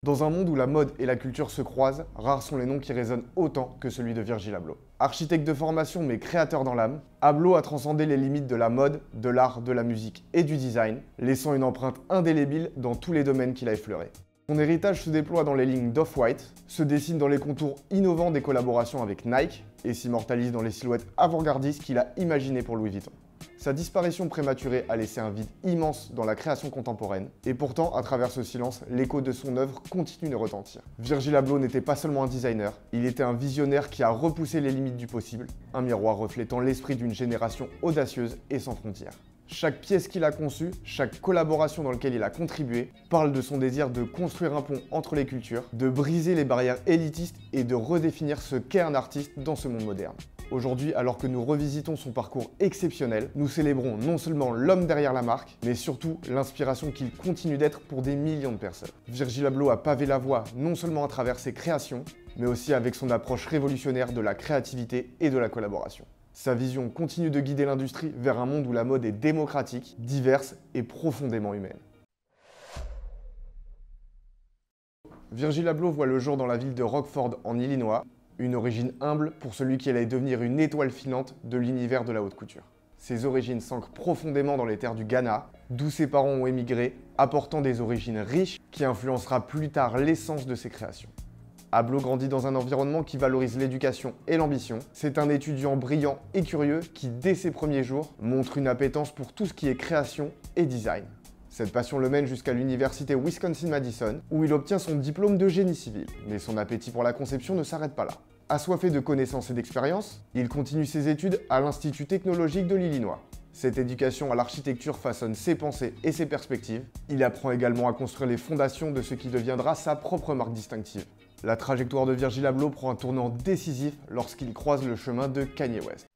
Dans un monde où la mode et la culture se croisent, rares sont les noms qui résonnent autant que celui de Virgil Abloh. Architecte de formation mais créateur dans l'âme, Abloh a transcendé les limites de la mode, de l'art, de la musique et du design, laissant une empreinte indélébile dans tous les domaines qu'il a effleurés. Son héritage se déploie dans les lignes d'Off-White, se dessine dans les contours innovants des collaborations avec Nike et s'immortalise dans les silhouettes avant-gardistes qu'il a imaginées pour Louis Vuitton. Sa disparition prématurée a laissé un vide immense dans la création contemporaine, et pourtant, à travers ce silence, l'écho de son œuvre continue de retentir. Virgil Abloh n'était pas seulement un designer, il était un visionnaire qui a repoussé les limites du possible, un miroir reflétant l'esprit d'une génération audacieuse et sans frontières. Chaque pièce qu'il a conçue, chaque collaboration dans laquelle il a contribué, parle de son désir de construire un pont entre les cultures, de briser les barrières élitistes et de redéfinir ce qu'est un artiste dans ce monde moderne. Aujourd'hui, alors que nous revisitons son parcours exceptionnel, nous célébrons non seulement l'homme derrière la marque, mais surtout l'inspiration qu'il continue d'être pour des millions de personnes. Virgil Abloh a pavé la voie non seulement à travers ses créations, mais aussi avec son approche révolutionnaire de la créativité et de la collaboration. Sa vision continue de guider l'industrie vers un monde où la mode est démocratique, diverse et profondément humaine. Virgil Abloh voit le jour dans la ville de Rockford en Illinois, une origine humble pour celui qui allait devenir une étoile filante de l'univers de la haute couture. Ses origines s'ancrent profondément dans les terres du Ghana, d'où ses parents ont émigré, apportant des origines riches qui influencera plus tard l'essence de ses créations. Abloh grandit dans un environnement qui valorise l'éducation et l'ambition. C'est un étudiant brillant et curieux qui, dès ses premiers jours, montre une appétence pour tout ce qui est création et design. Cette passion le mène jusqu'à l'université Wisconsin-Madison, où il obtient son diplôme de génie civil. Mais son appétit pour la conception ne s'arrête pas là. Assoiffé de connaissances et d'expériences, il continue ses études à l'Institut technologique de l'Illinois. Cette éducation à l'architecture façonne ses pensées et ses perspectives. Il apprend également à construire les fondations de ce qui deviendra sa propre marque distinctive. La trajectoire de Virgil Abloh prend un tournant décisif lorsqu'il croise le chemin de Kanye West.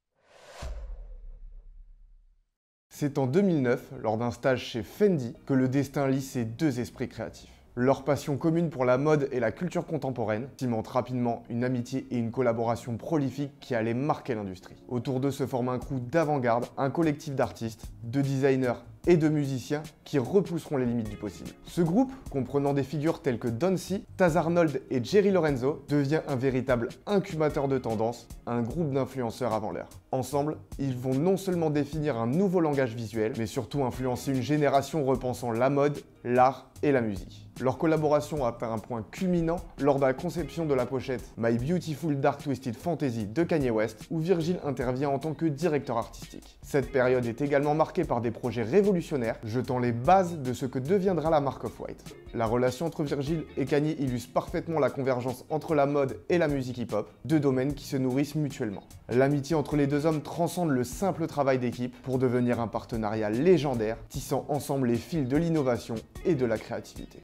C'est en 2009, lors d'un stage chez Fendi, que le destin lie ces deux esprits créatifs. Leur passion commune pour la mode et la culture contemporaine cimente rapidement une amitié et une collaboration prolifique qui allaient marquer l'industrie. Autour d'eux se forme un crew d'avant-garde, un collectif d'artistes, de designers et de musiciens qui repousseront les limites du possible. Ce groupe, comprenant des figures telles que Don C, Taz Arnold et Jerry Lorenzo, devient un véritable incubateur de tendances, un groupe d'influenceurs avant l'heure. Ensemble, ils vont non seulement définir un nouveau langage visuel, mais surtout influencer une génération repensant la mode, l'art et la musique. Leur collaboration atteint un point culminant lors de la conception de la pochette My Beautiful Dark Twisted Fantasy de Kanye West, où Virgil intervient en tant que directeur artistique. Cette période est également marquée par des projets révolutionnaires, jetant les bases de ce que deviendra la marque Off-White. La relation entre Virgil et Kanye illustre parfaitement la convergence entre la mode et la musique hip-hop, deux domaines qui se nourrissent mutuellement. L'amitié entre les deux hommes transcende le simple travail d'équipe pour devenir un partenariat légendaire, tissant ensemble les fils de l'innovation et de la créativité.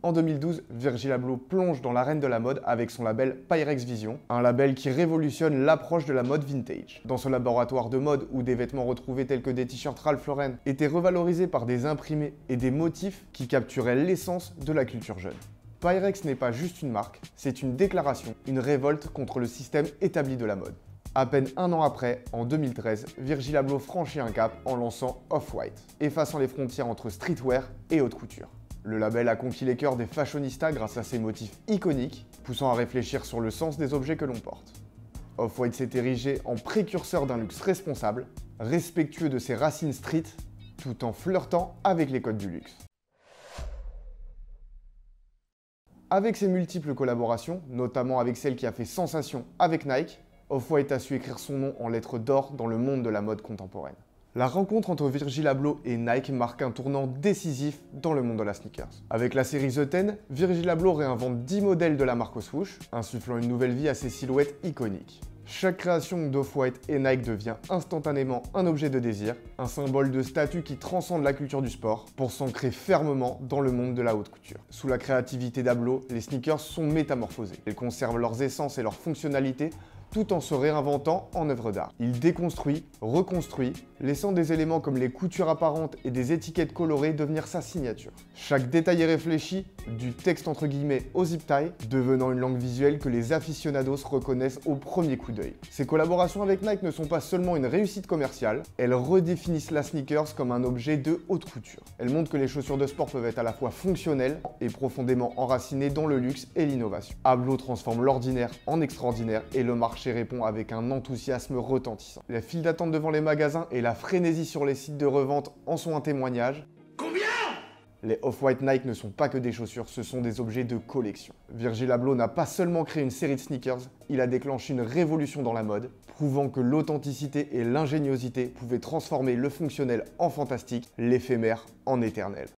En 2012, Virgil Abloh plonge dans l'arène de la mode avec son label Pyrex Vision, un label qui révolutionne l'approche de la mode vintage. Dans ce laboratoire de mode où des vêtements retrouvés tels que des t-shirts Ralph Lauren étaient revalorisés par des imprimés et des motifs qui capturaient l'essence de la culture jeune. Pyrex n'est pas juste une marque, c'est une déclaration, une révolte contre le système établi de la mode. À peine un an après, en 2013, Virgil Abloh franchit un cap en lançant Off-White, effaçant les frontières entre streetwear et haute couture. Le label a conquis les cœurs des fashionistas grâce à ses motifs iconiques, poussant à réfléchir sur le sens des objets que l'on porte. Off-White s'est érigé en précurseur d'un luxe responsable, respectueux de ses racines street, tout en flirtant avec les codes du luxe. Avec ses multiples collaborations, notamment avec celle qui a fait sensation avec Nike, Off-White a su écrire son nom en lettres d'or dans le monde de la mode contemporaine. La rencontre entre Virgil Abloh et Nike marque un tournant décisif dans le monde de la sneakers. Avec la série The Ten, Virgil Abloh réinvente 10 modèles de la marque au swoosh, insufflant une nouvelle vie à ses silhouettes iconiques. Chaque création d'Off-White et Nike devient instantanément un objet de désir, un symbole de statut qui transcende la culture du sport pour s'ancrer fermement dans le monde de la haute couture. Sous la créativité d'Abloh, les sneakers sont métamorphosés. Elles conservent leurs essences et leurs fonctionnalités tout en se réinventant en œuvre d'art. Il déconstruit, reconstruit, laissant des éléments comme les coutures apparentes et des étiquettes colorées devenir sa signature. Chaque détail est réfléchi, du texte entre guillemets au zip tie, devenant une langue visuelle que les aficionados reconnaissent au premier coup d'œil. Ces collaborations avec Nike ne sont pas seulement une réussite commerciale, elles redéfinissent la sneakers comme un objet de haute couture. Elles montrent que les chaussures de sport peuvent être à la fois fonctionnelles et profondément enracinées dans le luxe et l'innovation. Ablo transforme l'ordinaire en extraordinaire et le marché répond avec un enthousiasme retentissant. La file d'attente devant les magasins et la frénésie sur les sites de revente en sont un témoignage. Les Off-White Nike ne sont pas que des chaussures, ce sont des objets de collection. Virgil Abloh n'a pas seulement créé une série de sneakers, il a déclenché une révolution dans la mode, prouvant que l'authenticité et l'ingéniosité pouvaient transformer le fonctionnel en fantastique, l'éphémère en éternel.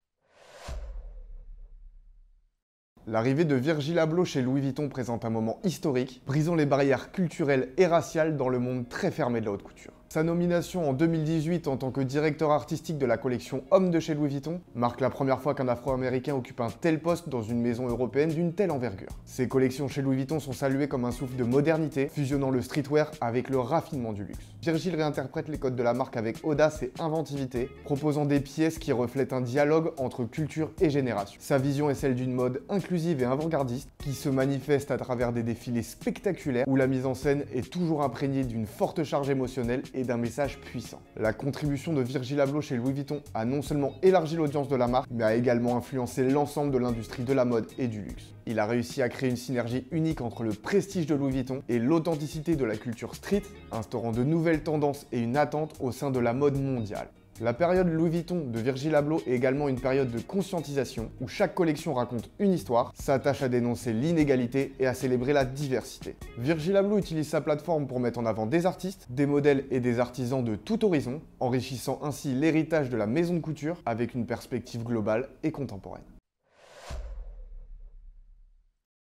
L'arrivée de Virgil Abloh chez Louis Vuitton présente un moment historique, brisant les barrières culturelles et raciales dans le monde très fermé de la haute couture. Sa nomination en 2018 en tant que directeur artistique de la collection Homme de chez Louis Vuitton marque la première fois qu'un Afro-Américain occupe un tel poste dans une maison européenne d'une telle envergure. Ses collections chez Louis Vuitton sont saluées comme un souffle de modernité, fusionnant le streetwear avec le raffinement du luxe. Virgil réinterprète les codes de la marque avec audace et inventivité, proposant des pièces qui reflètent un dialogue entre culture et génération. Sa vision est celle d'une mode inclusive et avant-gardiste qui se manifeste à travers des défilés spectaculaires où la mise en scène est toujours imprégnée d'une forte charge émotionnelle et d'un message puissant. La contribution de Virgil Abloh chez Louis Vuitton a non seulement élargi l'audience de la marque, mais a également influencé l'ensemble de l'industrie de la mode et du luxe. Il a réussi à créer une synergie unique entre le prestige de Louis Vuitton et l'authenticité de la culture street, instaurant de nouvelles tendances et une attente au sein de la mode mondiale. La période Louis Vuitton de Virgil Abloh est également une période de conscientisation où chaque collection raconte une histoire, s'attache à dénoncer l'inégalité et à célébrer la diversité. Virgil Abloh utilise sa plateforme pour mettre en avant des artistes, des modèles et des artisans de tout horizon, enrichissant ainsi l'héritage de la maison de couture avec une perspective globale et contemporaine.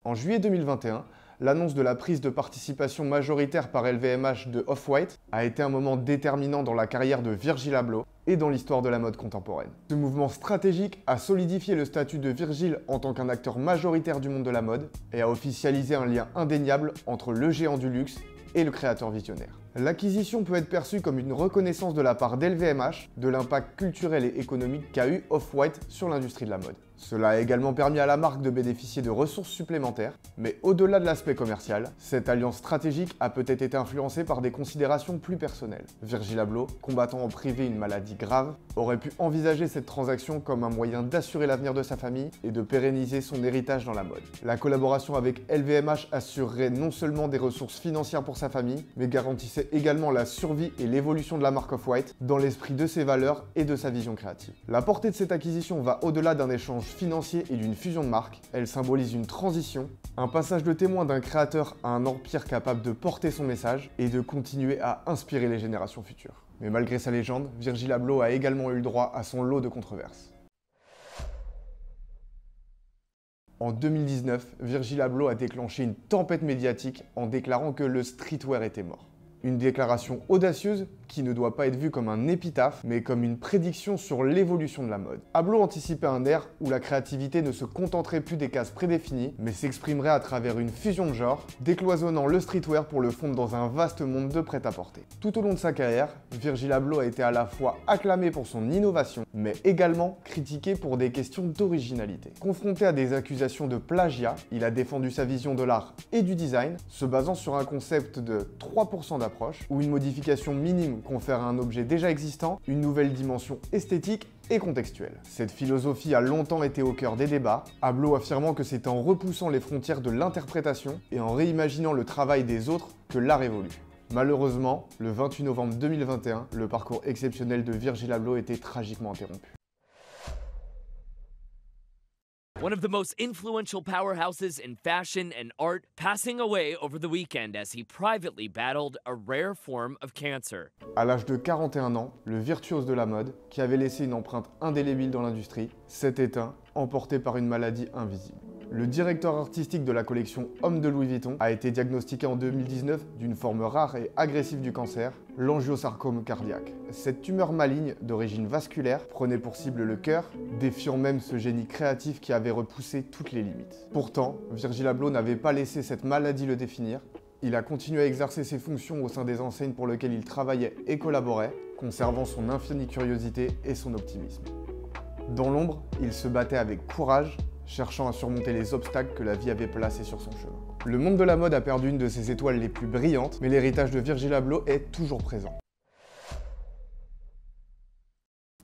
En juillet 2021, l'annonce de la prise de participation majoritaire par LVMH de Off-White a été un moment déterminant dans la carrière de Virgil Abloh et dans l'histoire de la mode contemporaine. Ce mouvement stratégique a solidifié le statut de Virgil en tant qu'un acteur majoritaire du monde de la mode et a officialisé un lien indéniable entre le géant du luxe et le créateur visionnaire. L'acquisition peut être perçue comme une reconnaissance de la part d'LVMH de l'impact culturel et économique qu'a eu Off-White sur l'industrie de la mode. Cela a également permis à la marque de bénéficier de ressources supplémentaires, mais au-delà de l'aspect commercial, cette alliance stratégique a peut-être été influencée par des considérations plus personnelles. Virgil Abloh, combattant en privé une maladie grave, aurait pu envisager cette transaction comme un moyen d'assurer l'avenir de sa famille et de pérenniser son héritage dans la mode. La collaboration avec LVMH assurerait non seulement des ressources financières pour sa famille, mais garantissait également la survie et l'évolution de la marque Off-White dans l'esprit de ses valeurs et de sa vision créative. La portée de cette acquisition va au-delà d'un échange financier et d'une fusion de marques. Elle symbolise une transition, un passage de témoin d'un créateur à un empire capable de porter son message et de continuer à inspirer les générations futures. Mais malgré sa légende, Virgil Abloh a également eu le droit à son lot de controverses. En 2019, Virgil Abloh a déclenché une tempête médiatique en déclarant que le streetwear était mort. Une déclaration audacieuse qui ne doit pas être vue comme un épitaphe, mais comme une prédiction sur l'évolution de la mode. Abloh anticipait un ère où la créativité ne se contenterait plus des cases prédéfinies, mais s'exprimerait à travers une fusion de genres, décloisonnant le streetwear pour le fondre dans un vaste monde de prêt-à-porter. Tout au long de sa carrière, Virgil Abloh a été à la fois acclamé pour son innovation, mais également critiqué pour des questions d'originalité. Confronté à des accusations de plagiat, il a défendu sa vision de l'art et du design, se basant sur un concept de 3% d'approche, où une modification minime confère à un objet déjà existant une nouvelle dimension esthétique et contextuelle. Cette philosophie a longtemps été au cœur des débats, Abloh affirmant que c'est en repoussant les frontières de l'interprétation et en réimaginant le travail des autres que l'art évolue. Malheureusement, le 28 novembre 2021, le parcours exceptionnel de Virgil Abloh était tragiquement interrompu. One of the most influential powerhouses in fashion and art passing away over the weekend as he privately battled a rare form of cancer. À l'âge de 41 ans, le virtuose de la mode, qui avait laissé une empreinte indélébile dans l'industrie, s'est éteint, emporté par une maladie invisible. Le directeur artistique de la collection Homme de Louis Vuitton a été diagnostiqué en 2019 d'une forme rare et agressive du cancer, l'angiosarcome cardiaque. Cette tumeur maligne d'origine vasculaire prenait pour cible le cœur, défiant même ce génie créatif qui avait repoussé toutes les limites. Pourtant, Virgil Abloh n'avait pas laissé cette maladie le définir. Il a continué à exercer ses fonctions au sein des enseignes pour lesquelles il travaillait et collaborait, conservant son infinie curiosité et son optimisme. Dans l'ombre, il se battait avec courage, cherchant à surmonter les obstacles que la vie avait placés sur son chemin. Le monde de la mode a perdu une de ses étoiles les plus brillantes, mais l'héritage de Virgil Abloh est toujours présent.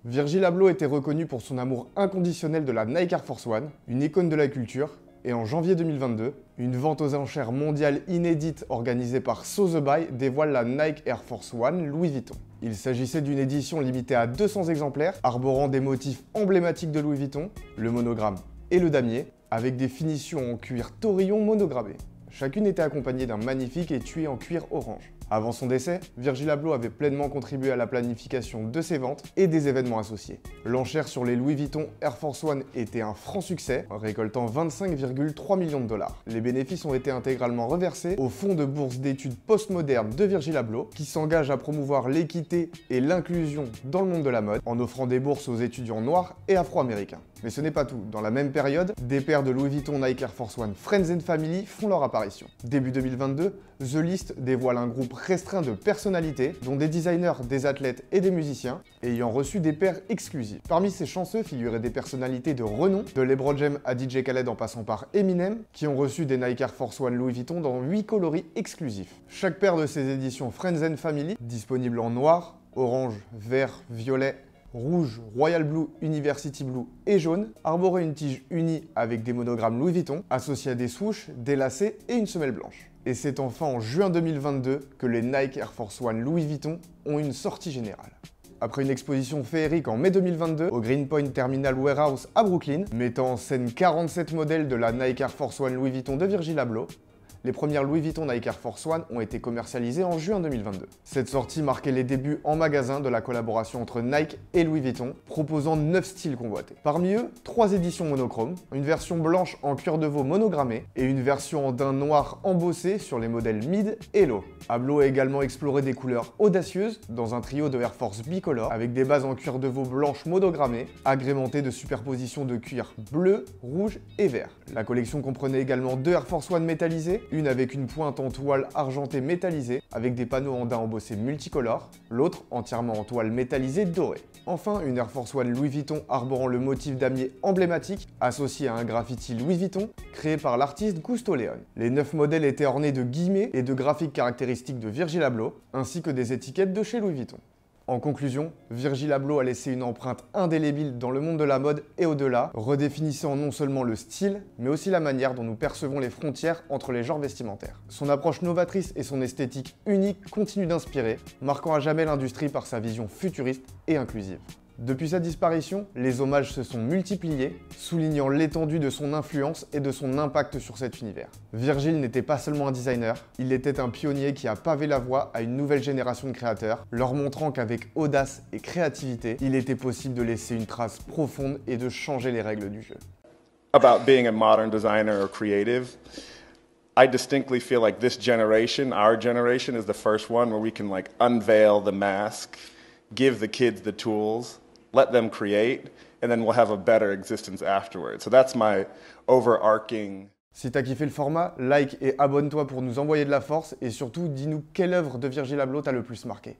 Virgil Abloh était reconnu pour son amour inconditionnel de la Nike Air Force One, une icône de la culture, et en janvier 2022, une vente aux enchères mondiale inédite organisée par Sotheby's dévoile la Nike Air Force One Louis Vuitton. Il s'agissait d'une édition limitée à 200 exemplaires, arborant des motifs emblématiques de Louis Vuitton, le monogramme et le damier, avec des finitions en cuir taurillon monogrammé. Chacune était accompagnée d'un magnifique étui en cuir orange. Avant son décès, Virgil Abloh avait pleinement contribué à la planification de ses ventes et des événements associés. L'enchère sur les Louis Vuitton Air Force One était un franc succès, récoltant 25,3 millions de dollars. Les bénéfices ont été intégralement reversés au fonds de bourse d'études postmodernes de Virgil Abloh, qui s'engage à promouvoir l'équité et l'inclusion dans le monde de la mode, en offrant des bourses aux étudiants noirs et afro-américains. Mais ce n'est pas tout. Dans la même période, des paires de Louis Vuitton Nike Air Force One Friends and Family font leur apparition. Début 2022, The List dévoile un groupe restreint de personnalités, dont des designers, des athlètes et des musiciens, ayant reçu des paires exclusives. Parmi ces chanceux figuraient des personnalités de renom, de LeBron James à DJ Khaled en passant par Eminem, qui ont reçu des Nike Air Force One Louis Vuitton dans 8 coloris exclusifs. Chaque paire de ces éditions Friends and Family, disponible en noir, orange, vert, violet, rouge, Royal Blue, University Blue et jaune, arborait une tige unie avec des monogrammes Louis Vuitton, associés à des swoosh, des lacets et une semelle blanche. Et c'est enfin en juin 2022 que les Nike Air Force One Louis Vuitton ont une sortie générale. Après une exposition féerique en mai 2022 au Greenpoint Terminal Warehouse à Brooklyn, mettant en scène 47 modèles de la Nike Air Force One Louis Vuitton de Virgil Abloh, les premières Louis Vuitton Nike Air Force One ont été commercialisées en juin 2022. Cette sortie marquait les débuts en magasin de la collaboration entre Nike et Louis Vuitton, proposant 9 styles convoités. Parmi eux, 3 éditions monochromes, une version blanche en cuir de veau monogrammée et une version en daim noir embossé sur les modèles Mid et Low. Abloh a également exploré des couleurs audacieuses dans un trio de Air Force bicolore avec des bases en cuir de veau blanche monogrammée, agrémentées de superpositions de cuir bleu, rouge et vert. La collection comprenait également 2 Air Force One métallisés, une avec une pointe en toile argentée métallisée avec des panneaux en daim embossés multicolores, l'autre entièrement en toile métallisée dorée. Enfin, une Air Force One Louis Vuitton arborant le motif damier emblématique associé à un graffiti Louis Vuitton créé par l'artiste Gusto Leone. Les 9 modèles étaient ornés de guillemets et de graphiques caractéristiques de Virgil Abloh, ainsi que des étiquettes de chez Louis Vuitton. En conclusion, Virgil Abloh a laissé une empreinte indélébile dans le monde de la mode et au-delà, redéfinissant non seulement le style, mais aussi la manière dont nous percevons les frontières entre les genres vestimentaires. Son approche novatrice et son esthétique unique continuent d'inspirer, marquant à jamais l'industrie par sa vision futuriste et inclusive. Depuis sa disparition, les hommages se sont multipliés, soulignant l'étendue de son influence et de son impact sur cet univers. Virgil n'était pas seulement un designer, il était un pionnier qui a pavé la voie à une nouvelle génération de créateurs, leur montrant qu'avec audace et créativité, il était possible de laisser une trace profonde et de changer les règles du jeu. About being a modern designer or creative, I distinctly feel like this generation, our generation, is the first one where we can like unveil the mask, give the kids the tools, let them create, and then we'll have a better existence afterwards. So that's my overarching. Si t'as kiffé le format, like et abonne-toi pour nous envoyer de la force et surtout dis-nous quelle œuvre de Virgil Abloh t'a le plus marqué.